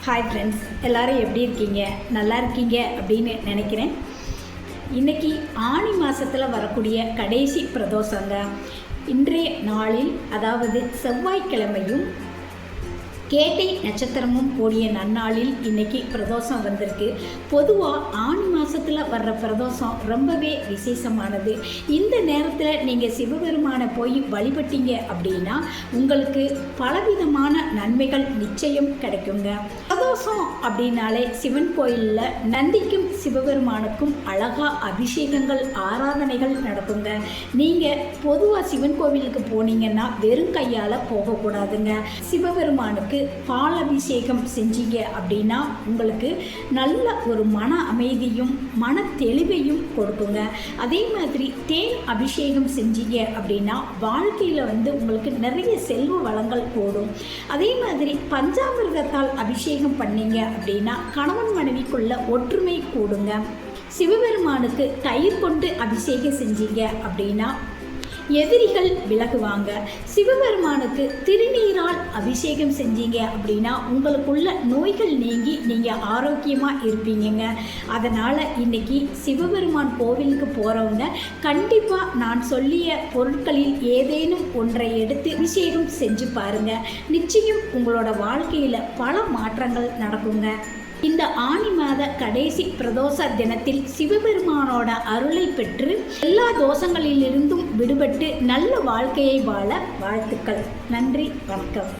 Hi friends, எல்லோரும் எப்படி இருக்கீங்க? நல்லா இருக்கீங்க அப்படின்னு நினைக்கிறேன். இன்றைக்கி ஆனி மாதத்தில் வரக்கூடிய கடைசி பிரதோஷங்க. இன்றைய நாளில், அதாவது செவ்வாய்க்கிழமையும் கேட்டை நட்சத்திரமும் கூடிய நன்னாளில் இன்றைக்கி பிரதோஷம் வந்திருக்கு. பொதுவாக ஆனி மாதத்தில் வர்ற பிரதோஷம் ரொம்பவே விசேஷமானது. இந்த நேரத்தில் நீங்கள் சிவபெருமானை போய் வழிபட்டீங்க அப்படின்னா உங்களுக்கு பலவிதமான நன்மைகள் நிச்சயம் கிடைக்குங்க. பிரதோஷம் அப்படின்னாலே சிவன் கோயிலில் நந்திக்கும் சிவபெருமானுக்கும் அழகாக அபிஷேகங்கள் ஆராதனைகள் நடக்குங்க. நீங்கள் பொதுவாக சிவன் கோவிலுக்கு போனீங்கன்னா வெறும் கையால் போகக்கூடாதுங்க. சிவபெருமானுக்கு பால் அபிஷேகம் செஞ்சீங்க அப்படின்னா உங்களுக்கு நல்ல ஒரு மன அமைதியும் மன தெளிவையும் கொடுக்குங்க. அதே மாதிரி தேன் அபிஷேகம் செஞ்சீங்க அப்படின்னா வாழ்க்கையில் உங்களுக்கு நிறைய செல்வ வளங்கள் கூடும். அதே மாதிரி பஞ்சாமிர்தத்தால் அபிஷேகம் பண்ணீங்க அப்படின்னா கணவன் மனைவிக்குள்ள ஒற்றுமை கூடுங்க. சிவபெருமானுக்கு தயிர் கொண்டு அபிஷேகம் செஞ்சீங்க அப்படின்னா எதிரிகள் விலகுவாங்க. சிவபெருமானுக்கு திருநீரால் அபிஷேகம் செஞ்சீங்க அப்படின்னா உங்களுக்குள்ள நோய்கள் நீங்கி நீங்கள் ஆரோக்கியமாக இருப்பீங்க. அதனால் இன்றைக்கி சிவபெருமான் கோவிலுக்கு போகிறவங்க கண்டிப்பாக நான் சொல்லிய பொருட்களில் ஏதேனும் ஒன்றை எடுத்து அபிஷேகம் செஞ்சு பாருங்கள். நிச்சயம் உங்களோட வாழ்க்கையில் பல மாற்றங்கள் நடக்குங்க. இந்த ஆனி மாத கடைசி பிரதோஷ தினத்தில் சிவபெருமானோட அருளை பெற்று எல்லா தோஷங்களிலிருந்தும் விடுபட்டு நல்ல வாழ்க்கையை வாழ வாழ்த்துக்கள். நன்றி, வணக்கம்.